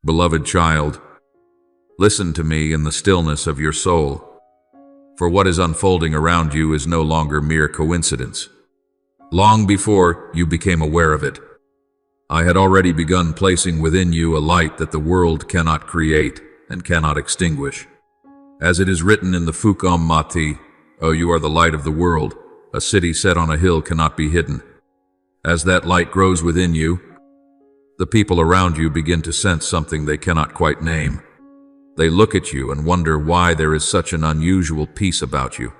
Beloved child, listen to me in the stillness of your soul, for what is unfolding around you is no longer mere coincidence. Long before you became aware of it, I had already begun placing within you a light that the world cannot create and cannot extinguish. As it is written in the Fuqam Mati, "Oh, you are the light of the world. A city set on a hill cannot be hidden." As that light grows within you, the people around you begin to sense something they cannot quite name. They look at you and wonder why there is such an unusual peace about you,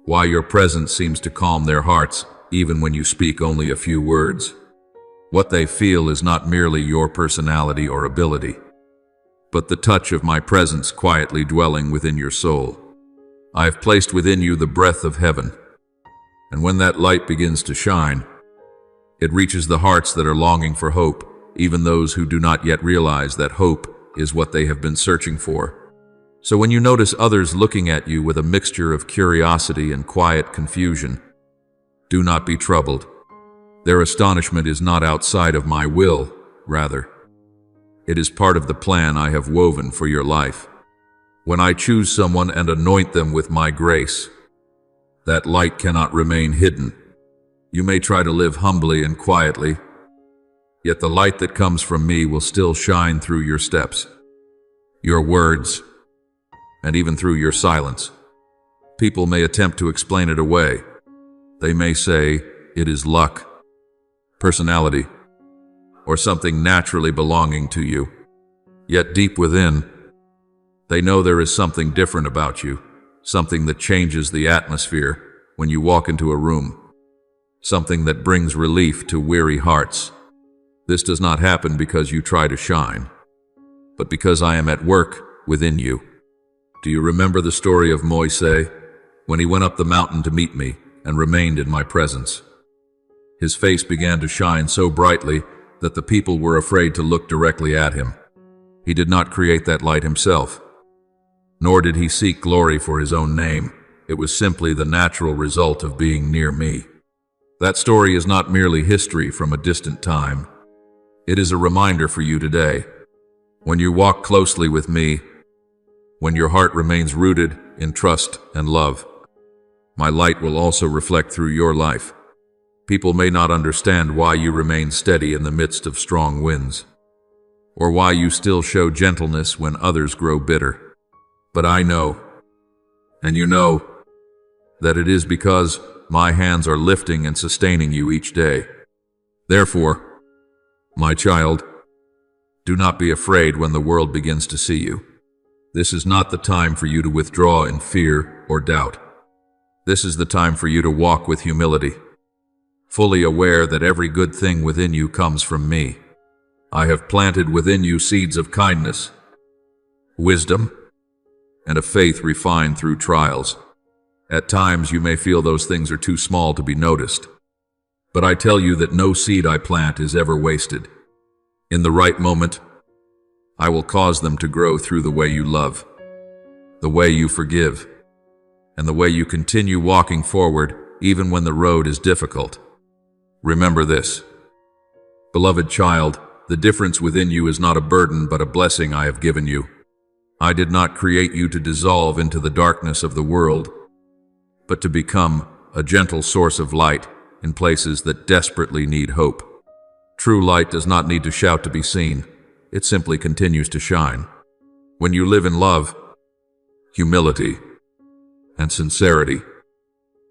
why your presence seems to calm their hearts even when you speak only a few words. What they feel is not merely your personality or ability, but the touch of my presence quietly dwelling within your soul. I have placed within you the breath of heaven, and when that light begins to shine, it reaches the hearts that are longing for hope, even those who do not yet realize that hope is what they have been searching for. So when you notice others looking at you with a mixture of curiosity and quiet confusion, do not be troubled. Their astonishment is not outside of my will, rather, it is part of the plan I have woven for your life. When I choose someone and anoint them with my grace, that light cannot remain hidden. You may try to live humbly and quietly, yet the light that comes from me will still shine through your steps, your words, and even through your silence. People may attempt to explain it away. They may say it is luck, personality, or something naturally belonging to you. Yet deep within, they know there is something different about you, something that changes the atmosphere when you walk into a room, something that brings relief to weary hearts. This does not happen because you try to shine, but because I am at work within you. Do you remember the story of Moise, when he went up the mountain to meet me and remained in my presence? His face began to shine so brightly that the people were afraid to look directly at him. He did not create that light himself, nor did he seek glory for his own name. It was simply the natural result of being near me. That story is not merely history from a distant time. It is a reminder for you today. When you walk closely with me, when your heart remains rooted in trust and love, my light will also reflect through your life. People may not understand why you remain steady in the midst of strong winds, or why you still show gentleness when others grow bitter. But I know, and you know, that it is because my hands are lifting and sustaining you each day. Therefore, my child, do not be afraid when the world begins to see you. This is not the time for you to withdraw in fear or doubt. This is the time for you to walk with humility, fully aware that every good thing within you comes from me. I have planted within you seeds of kindness, wisdom, and a faith refined through trials. At times you may feel those things are too small to be noticed, but I tell you that no seed I plant is ever wasted. In the right moment, I will cause them to grow through the way you love, the way you forgive, and the way you continue walking forward even when the road is difficult. Remember this, beloved child, the difference within you is not a burden but a blessing I have given you. I did not create you to dissolve into the darkness of the world, but to become a gentle source of light in places that desperately need hope. True light does not need to shout to be seen. It simply continues to shine. When you live in love, humility, and sincerity,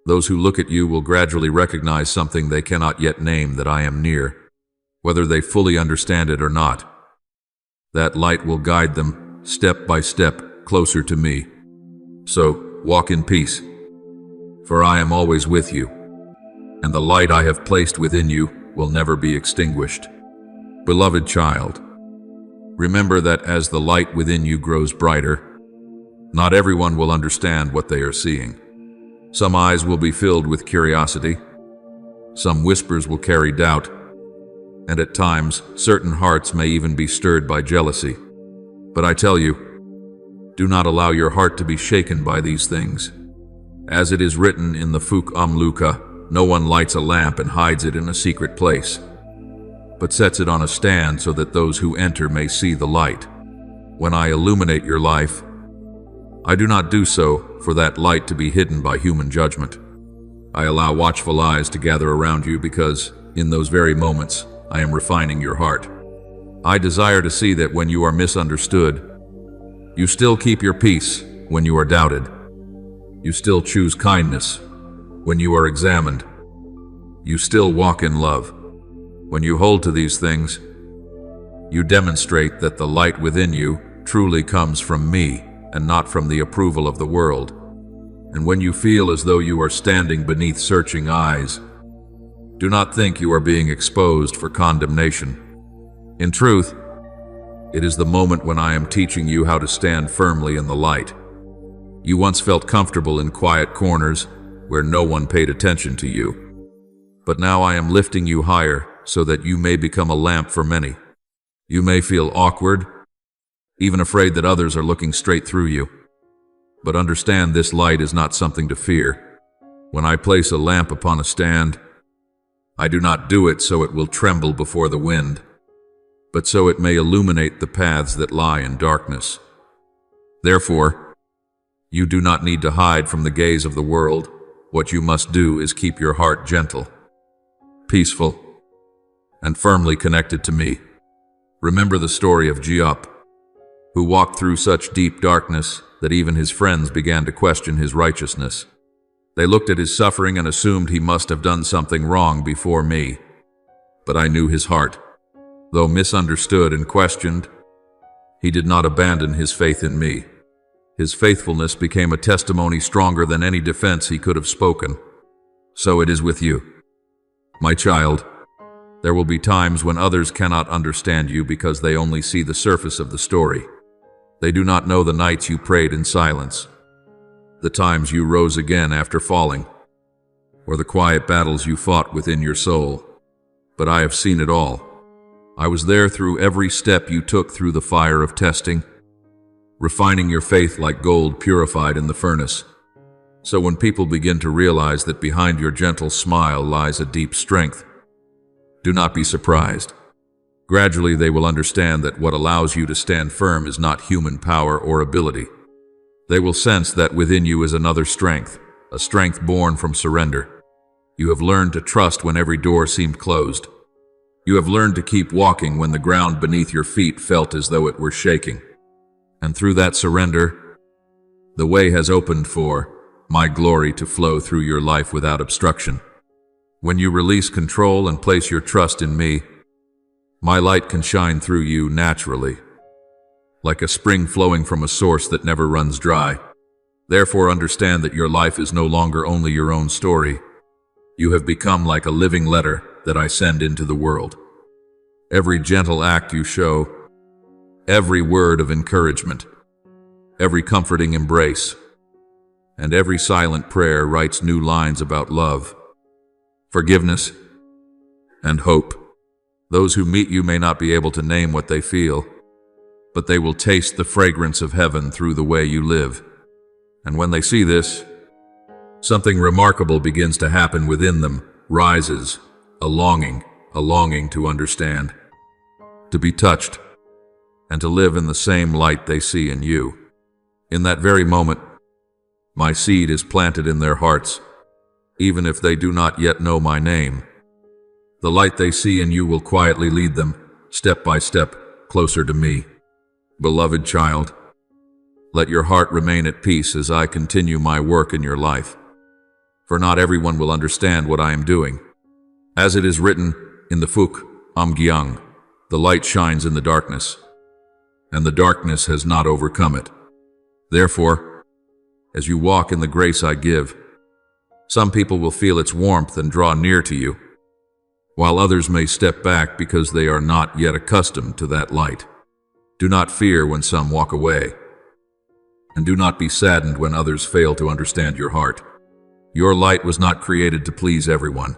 those who look at you will gradually recognize something they cannot yet name, that I am near, whether they fully understand it or not. That light will guide them step by step closer to me. So walk in peace, for I am always with you, and the light I have placed within you will never be extinguished. Beloved child, remember that as the light within you grows brighter, not everyone will understand what they are seeing. Some eyes will be filled with curiosity, some whispers will carry doubt, and at times certain hearts may even be stirred by jealousy. But I tell you, do not allow your heart to be shaken by these things. As it is written in the Fuqam Luka, no one lights a lamp and hides it in a secret place, but sets it on a stand so that those who enter may see the light. When I illuminate your life, I do not do so for that light to be hidden by human judgment. I allow watchful eyes to gather around you because, in those very moments, I am refining your heart. I desire to see that when you are misunderstood, you still keep your peace when you are doubted. You still choose kindness when you are examined. You still walk in love. When you hold to these things, you demonstrate that the light within you truly comes from me and not from the approval of the world. And when you feel as though you are standing beneath searching eyes, do not think you are being exposed for condemnation. In truth, it is the moment when I am teaching you how to stand firmly in the light. You once felt comfortable in quiet corners where no one paid attention to you. But now I am lifting you higher so that you may become a lamp for many. You may feel awkward, even afraid that others are looking straight through you. But understand this light is not something to fear. When I place a lamp upon a stand, I do not do it so it will tremble before the wind, but so it may illuminate the paths that lie in darkness. Therefore, you do not need to hide from the gaze of the world. What you must do is keep your heart gentle, peaceful, and firmly connected to me. Remember the story of Giop, who walked through such deep darkness that even his friends began to question his righteousness. They looked at his suffering and assumed he must have done something wrong before me. But I knew his heart. Though misunderstood and questioned, he did not abandon his faith in me. His faithfulness became a testimony stronger than any defense he could have spoken. So it is with you. My child, there will be times when others cannot understand you because they only see the surface of the story. They do not know the nights you prayed in silence, the times you rose again after falling, or the quiet battles you fought within your soul. But I have seen it all. I was there through every step you took through the fire of testing, refining your faith like gold purified in the furnace. So when people begin to realize that behind your gentle smile lies a deep strength, do not be surprised. Gradually they will understand that what allows you to stand firm is not human power or ability. They will sense that within you is another strength, a strength born from surrender. You have learned to trust when every door seemed closed. You have learned to keep walking when the ground beneath your feet felt as though it were shaking. And through that surrender, the way has opened for my glory to flow through your life without obstruction. When you release control and place your trust in me, my light can shine through you naturally, like a spring flowing from a source that never runs dry. Therefore, understand that your life is no longer only your own story. You have become like a living letter that I send into the world. Every gentle act you show, every word of encouragement, every comforting embrace, and every silent prayer writes new lines about love, forgiveness, and hope. Those who meet you may not be able to name what they feel, but they will taste the fragrance of heaven through the way you live. And when they see this, something remarkable begins to happen within them, rises, a longing to understand, to be touched, and to live in the same light they see in you. In that very moment, my seed is planted in their hearts, even if they do not yet know my name. The light they see in you will quietly lead them, step by step, closer to me. Beloved child, let your heart remain at peace as I continue my work in your life. For not everyone will understand what I am doing. As it is written in the Fuk Amgyang, the light shines in the darkness, and the darkness has not overcome it. Therefore, as you walk in the grace I give, some people will feel its warmth and draw near to you, while others may step back because they are not yet accustomed to that light. Do not fear when some walk away, and do not be saddened when others fail to understand your heart. Your light was not created to please everyone,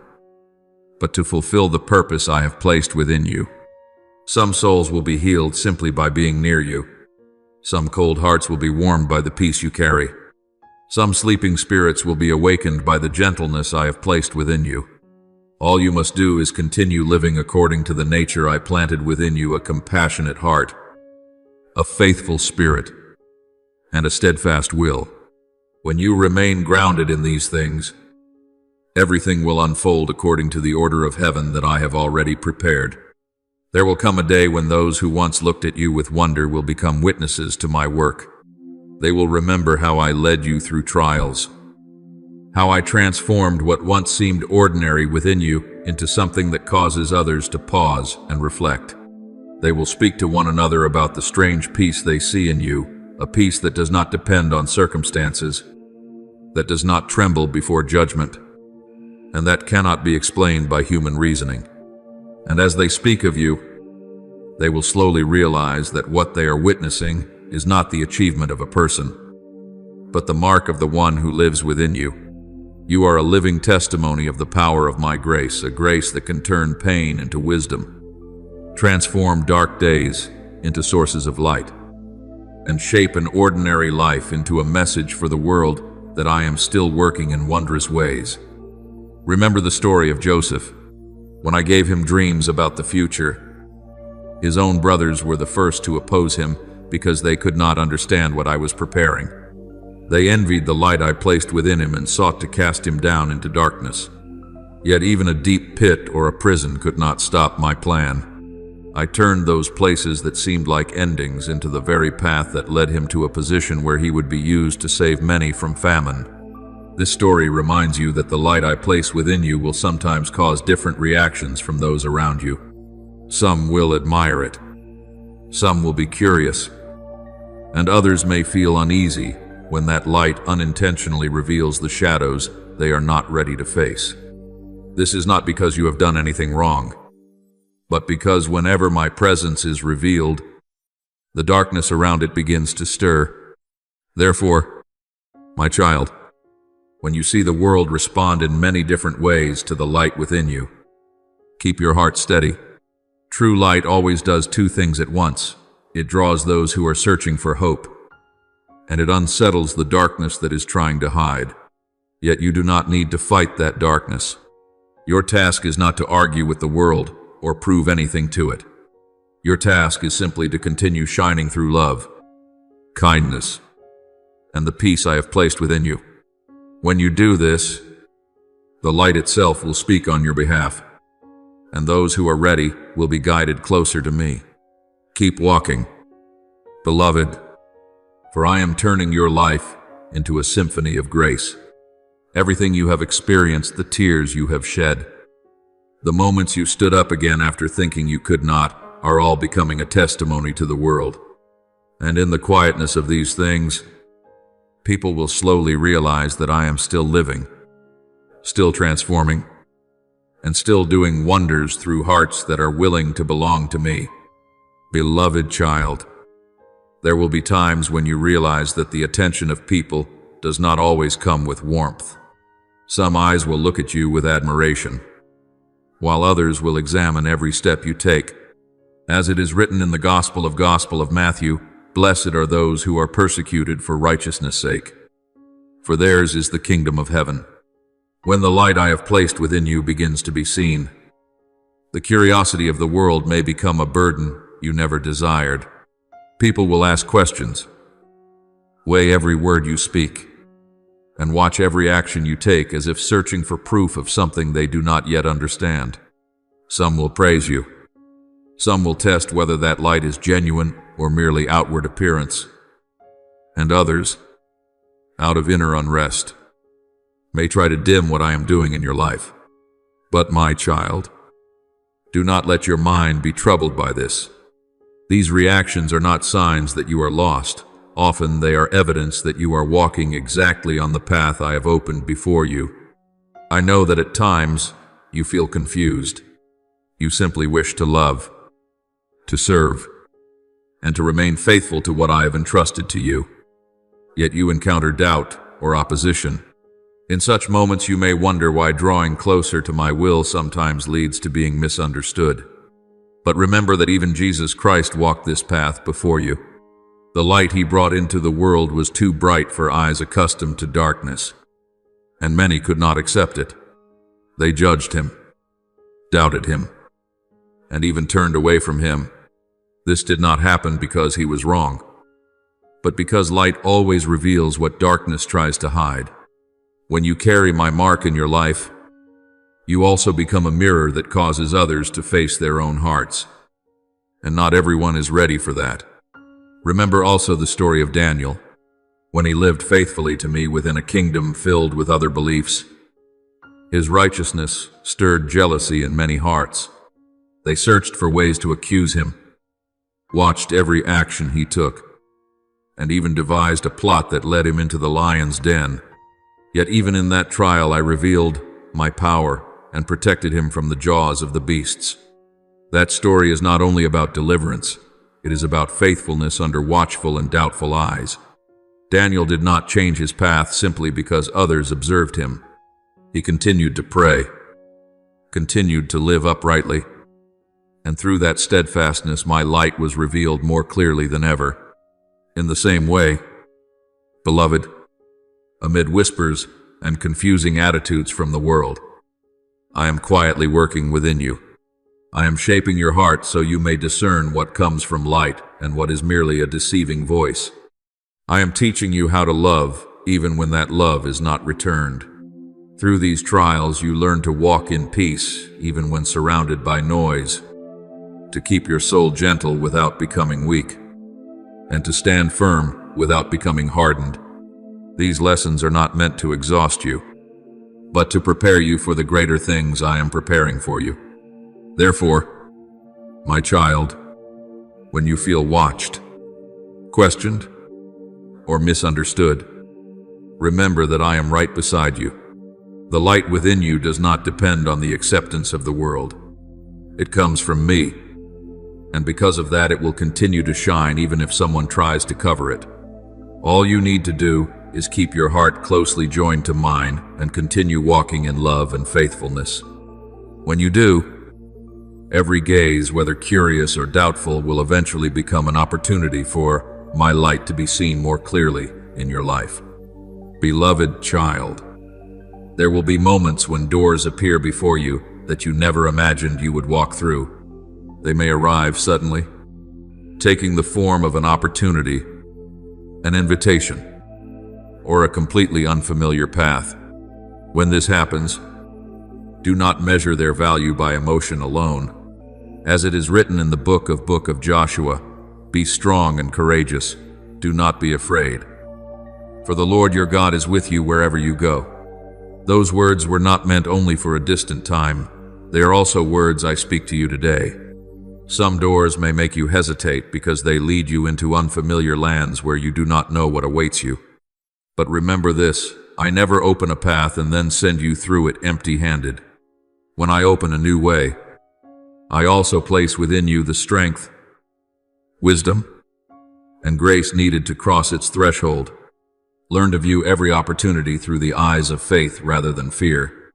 but to fulfill the purpose I have placed within you. Some souls will be healed simply by being near you. Some cold hearts will be warmed by the peace you carry. Some sleeping spirits will be awakened by the gentleness I have placed within you. All you must do is continue living according to the nature I planted within you, a compassionate heart, a faithful spirit, and a steadfast will. When you remain grounded in these things, everything will unfold according to the order of heaven that I have already prepared. There will come a day when those who once looked at you with wonder will become witnesses to my work. They will remember how I led you through trials, how I transformed what once seemed ordinary within you into something that causes others to pause and reflect. They will speak to one another about the strange peace they see in you, a peace that does not depend on circumstances, that does not tremble before judgment, and that cannot be explained by human reasoning. And as they speak of you, they will slowly realize that what they are witnessing is not the achievement of a person, but the mark of the one who lives within you. You are a living testimony of the power of my grace, a grace that can turn pain into wisdom, transform dark days into sources of light, and shape an ordinary life into a message for the world that I am still working in wondrous ways. Remember the story of Joseph. When I gave him dreams about the future, his own brothers were the first to oppose him because they could not understand what I was preparing. They envied the light I placed within him and sought to cast him down into darkness. Yet even a deep pit or a prison could not stop my plan. I turned those places that seemed like endings into the very path that led him to a position where he would be used to save many from famine. This story reminds you that the light I place within you will sometimes cause different reactions from those around you. Some will admire it. Some will be curious. And others may feel uneasy when that light unintentionally reveals the shadows they are not ready to face. This is not because you have done anything wrong, but because whenever my presence is revealed, the darkness around it begins to stir. Therefore, my child, when you see the world respond in many different ways to the light within you, keep your heart steady. True light always does two things at once. It draws those who are searching for hope, and it unsettles the darkness that is trying to hide. Yet you do not need to fight that darkness. Your task is not to argue with the world or prove anything to it. Your task is simply to continue shining through love, kindness, and the peace I have placed within you. When you do this, the light itself will speak on your behalf, and those who are ready will be guided closer to me. Keep walking, beloved, for I am turning your life into a symphony of grace. Everything you have experienced, the tears you have shed, the moments you stood up again after thinking you could not, are all becoming a testimony to the world. And in the quietness of these things, people will slowly realize that I am still living, still transforming, and still doing wonders through hearts that are willing to belong to me. Beloved child, there will be times when you realize that the attention of people does not always come with warmth. Some eyes will look at you with admiration, while others will examine every step you take. As it is written in the Gospel of Matthew, "Blessed are those who are persecuted for righteousness' sake, for theirs is the kingdom of heaven." When the light I have placed within you begins to be seen, the curiosity of the world may become a burden you never desired. People will ask questions, weigh every word you speak, and watch every action you take as if searching for proof of something they do not yet understand. Some will praise you. Some will test whether that light is genuine or merely outward appearance. And others, out of inner unrest, may try to dim what I am doing in your life. But my child, do not let your mind be troubled by this. These reactions are not signs that you are lost. Often they are evidence that you are walking exactly on the path I have opened before you. I know that at times you feel confused. You simply wish to love, to serve, and to remain faithful to what I have entrusted to you. Yet you encounter doubt or opposition. In such moments you may wonder why drawing closer to my will sometimes leads to being misunderstood. But remember that even Jesus Christ walked this path before you. The light he brought into the world was too bright for eyes accustomed to darkness, and many could not accept it. They judged him, doubted him, and even turned away from him. This did not happen because he was wrong, but because light always reveals what darkness tries to hide. When you carry my mark in your life, you also become a mirror that causes others to face their own hearts. And not everyone is ready for that. Remember also the story of Daniel, when he lived faithfully to me within a kingdom filled with other beliefs. His righteousness stirred jealousy in many hearts. They searched for ways to accuse him, watched every action he took, and even devised a plot that led him into the lion's den. Yet even in that trial I revealed my power and protected him from the jaws of the beasts. That story is not only about deliverance, it is about faithfulness under watchful and doubtful eyes. Daniel did not change his path simply because others observed him. He continued to pray, continued to live uprightly, and through that steadfastness my light was revealed more clearly than ever. In the same way, beloved, amid whispers and confusing attitudes from the world, I am quietly working within you. I am shaping your heart so you may discern what comes from light and what is merely a deceiving voice. I am teaching you how to love, even when that love is not returned. Through these trials, you learn to walk in peace, even when surrounded by noise, to keep your soul gentle without becoming weak, and to stand firm without becoming hardened. These lessons are not meant to exhaust you, but to prepare you for the greater things I am preparing for you. Therefore, my child, when you feel watched, questioned, or misunderstood, remember that I am right beside you. The light within you does not depend on the acceptance of the world. It comes from me, and because of that it will continue to shine even if someone tries to cover it. All you need to do is keep your heart closely joined to mine and continue walking in love and faithfulness. When you do, every gaze, whether curious or doubtful, will eventually become an opportunity for my light to be seen more clearly in your life. Beloved child, there will be moments when doors appear before you that you never imagined you would walk through. They may arrive suddenly, taking the form of an opportunity, an invitation, or a completely unfamiliar path. When this happens, do not measure their value by emotion alone. As it is written in the book of Joshua, be strong and courageous. Do not be afraid. For the Lord your God is with you wherever you go. Those words were not meant only for a distant time. They are also words I speak to you today. Some doors may make you hesitate because they lead you into unfamiliar lands where you do not know what awaits you. But remember this, I never open a path and then send you through it empty-handed. When I open a new way, I also place within you the strength, wisdom, and grace needed to cross its threshold. Learn to view every opportunity through the eyes of faith rather than fear.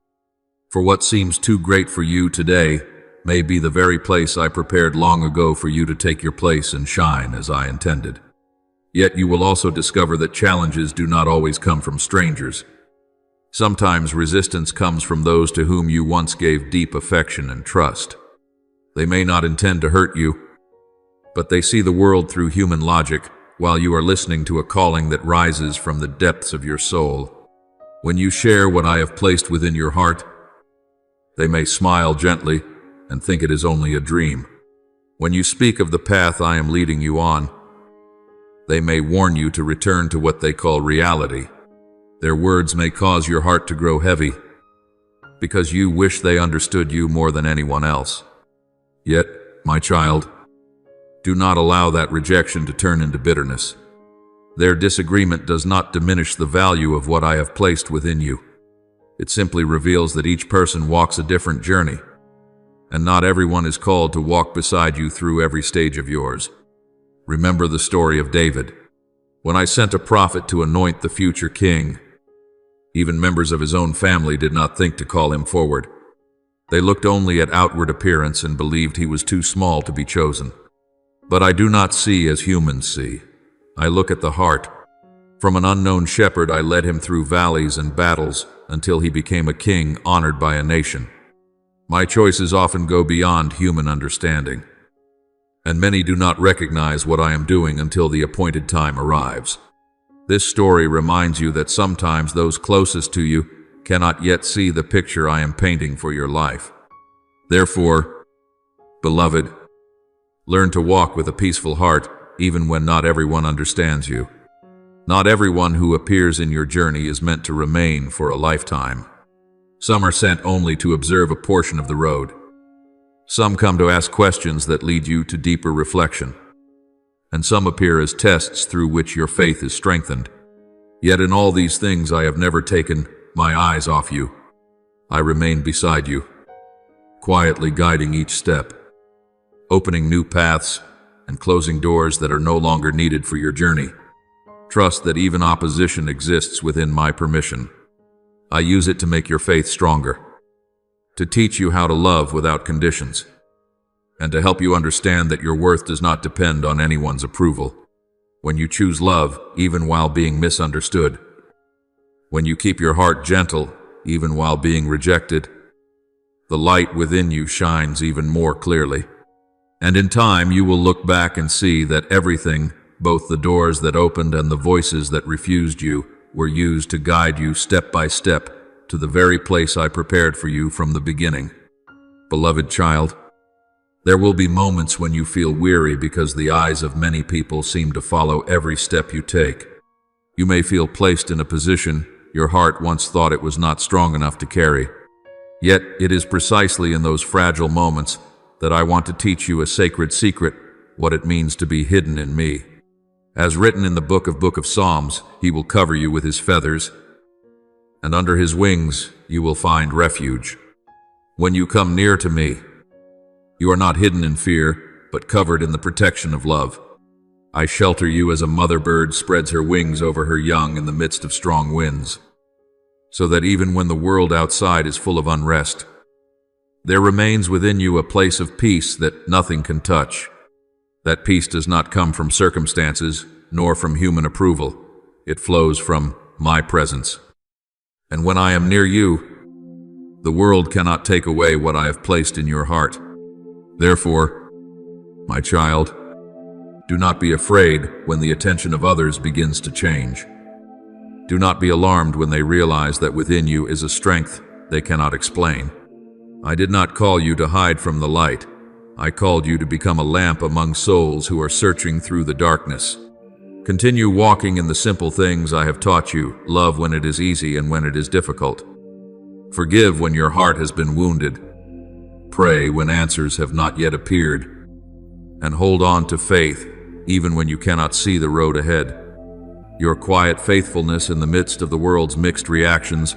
For what seems too great for you today may be the very place I prepared long ago for you to take your place and shine as I intended. Yet you will also discover that challenges do not always come from strangers. Sometimes resistance comes from those to whom you once gave deep affection and trust. They may not intend to hurt you, but they see the world through human logic while you are listening to a calling that rises from the depths of your soul. When you share what I have placed within your heart, they may smile gently and think it is only a dream. When you speak of the path I am leading you on, they may warn you to return to what they call reality. Their words may cause your heart to grow heavy, because you wish they understood you more than anyone else. Yet, my child, do not allow that rejection to turn into bitterness. Their disagreement does not diminish the value of what I have placed within you. It simply reveals that each person walks a different journey, and not everyone is called to walk beside you through every stage of yours. Remember the story of David. When I sent a prophet to anoint the future king, even members of his own family did not think to call him forward. They looked only at outward appearance and believed he was too small to be chosen. But I do not see as humans see. I look at the heart. From an unknown shepherd, I led him through valleys and battles until he became a king honored by a nation. My choices often go beyond human understanding, and many do not recognize what I am doing until the appointed time arrives. This story reminds you that sometimes those closest to you cannot yet see the picture I am painting for your life. Therefore, beloved, learn to walk with a peaceful heart even when not everyone understands you. Not everyone who appears in your journey is meant to remain for a lifetime. Some are sent only to observe a portion of the road. Some come to ask questions that lead you to deeper reflection. And some appear as tests through which your faith is strengthened. Yet in all these things I have never taken my eyes off you. I remain beside you, quietly guiding each step, opening new paths and closing doors that are no longer needed for your journey. Trust that even opposition exists within my permission. I use it to make your faith stronger, to teach you how to love without conditions, and to help you understand that your worth does not depend on anyone's approval. When you choose love, even while being misunderstood, when you keep your heart gentle, even while being rejected, the light within you shines even more clearly. And in time, you will look back and see that everything, both the doors that opened and the voices that refused you, were used to guide you step by step to the very place I prepared for you from the beginning. Beloved child, there will be moments when you feel weary because the eyes of many people seem to follow every step you take. You may feel placed in a position your heart once thought it was not strong enough to carry. Yet it is precisely in those fragile moments that I want to teach you a sacred secret, what it means to be hidden in me. As written in the book of Psalms, he will cover you with his feathers, and under his wings you will find refuge. When you come near to me, you are not hidden in fear, but covered in the protection of love. I shelter you as a mother bird spreads her wings over her young in the midst of strong winds, so that even when the world outside is full of unrest, there remains within you a place of peace that nothing can touch. That peace does not come from circumstances, nor from human approval. It flows from my presence. And when I am near you, the world cannot take away what I have placed in your heart. Therefore, my child, do not be afraid when the attention of others begins to change. Do not be alarmed when they realize that within you is a strength they cannot explain. I did not call you to hide from the light. I called you to become a lamp among souls who are searching through the darkness. Continue walking in the simple things I have taught you. Love when it is easy and when it is difficult. Forgive when your heart has been wounded. Pray when answers have not yet appeared. And hold on to faith even when you cannot see the road ahead. Your quiet faithfulness in the midst of the world's mixed reactions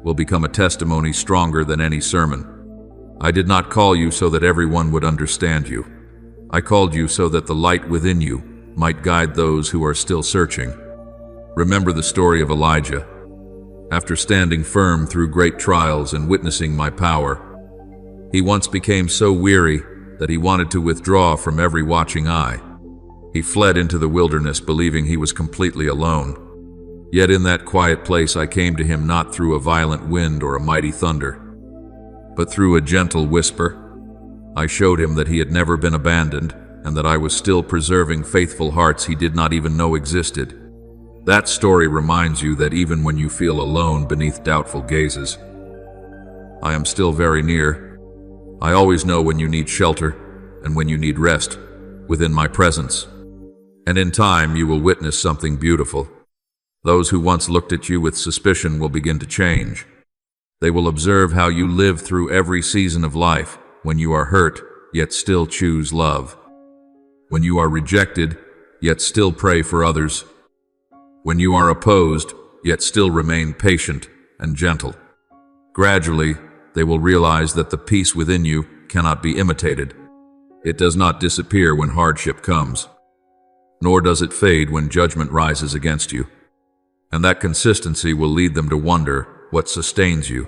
will become a testimony stronger than any sermon. I did not call you so that everyone would understand you. I called you so that the light within you might guide those who are still searching. Remember the story of Elijah. After standing firm through great trials and witnessing my power, he once became so weary that he wanted to withdraw from every watching eye. He fled into the wilderness believing he was completely alone. Yet in that quiet place I came to him not through a violent wind or a mighty thunder, but through a gentle whisper. I showed him that he had never been abandoned and that I was still preserving faithful hearts he did not even know existed. That story reminds you that even when you feel alone beneath doubtful gazes, I am still very near. I always know when you need shelter and when you need rest within my presence. And in time you will witness something beautiful. Those who once looked at you with suspicion will begin to change. They will observe how you live through every season of life, when you are hurt, yet still choose love. When you are rejected, yet still pray for others. When you are opposed, yet still remain patient and gentle. Gradually, they will realize that the peace within you cannot be imitated. It does not disappear when hardship comes, nor does it fade when judgment rises against you. And that consistency will lead them to wonder what sustains you.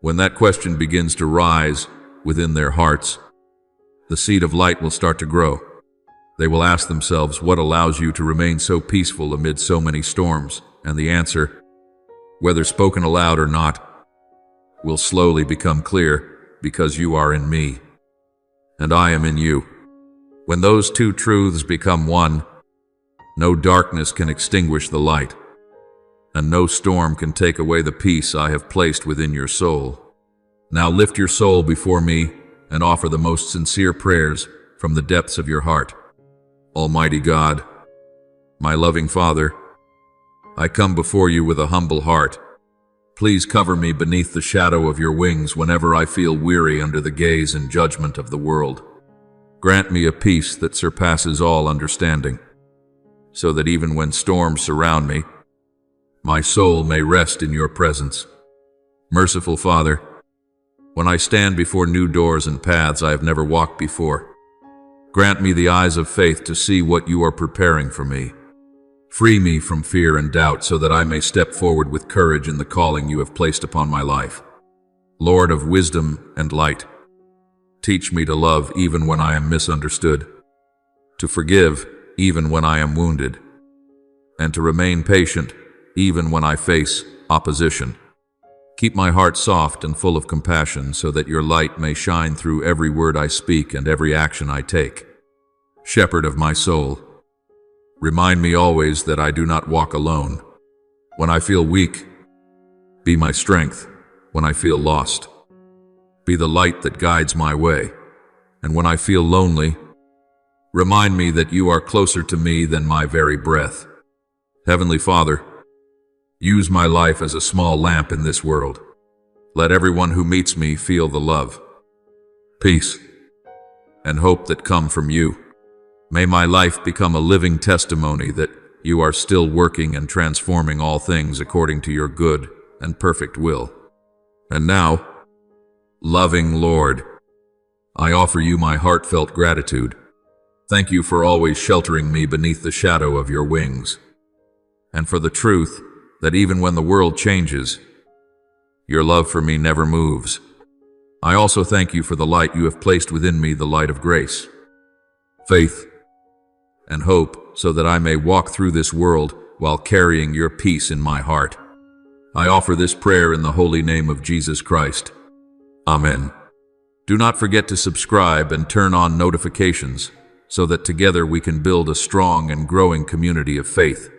When that question begins to rise within their hearts, the seed of light will start to grow. They will ask themselves what allows you to remain so peaceful amid so many storms, and the answer, whether spoken aloud or not, will slowly become clear. because you are in me, and I am in you. When those two truths become one, no darkness can extinguish the light, and no storm can take away the peace I have placed within your soul. Now lift your soul before me and offer the most sincere prayers from the depths of your heart. Almighty God, my loving Father, I come before you with a humble heart. Please cover me beneath the shadow of your wings whenever I feel weary under the gaze and judgment of the world. Grant me a peace that surpasses all understanding, so that even when storms surround me, my soul may rest in your presence. Merciful Father, when I stand before new doors and paths I have never walked before, grant me the eyes of faith to see what you are preparing for me. Free me from fear and doubt so that I may step forward with courage in the calling you have placed upon my life. Lord of wisdom and light, teach me to love even when I am misunderstood, to forgive even when I am wounded, and to remain patient even when I face opposition. Keep my heart soft and full of compassion so that your light may shine through every word I speak and every action I take. Shepherd of my soul, remind me always that I do not walk alone. When I feel weak, be my strength. When I feel lost, be the light that guides my way. And when I feel lonely, remind me that you are closer to me than my very breath. Heavenly Father, use my life as a small lamp in this world. Let everyone who meets me feel the love, peace, and hope that come from you. May my life become a living testimony that you are still working and transforming all things according to your good and perfect will. And now, loving Lord, I offer you my heartfelt gratitude. Thank you for always sheltering me beneath the shadow of your wings, and for the truth that even when the world changes, your love for me never moves. I also thank you for the light you have placed within me, the light of grace, faith, and hope, so that I may walk through this world while carrying your peace in my heart. I offer this prayer in the holy name of Jesus Christ. Amen. Do not forget to subscribe and turn on notifications so that together we can build a strong and growing community of faith.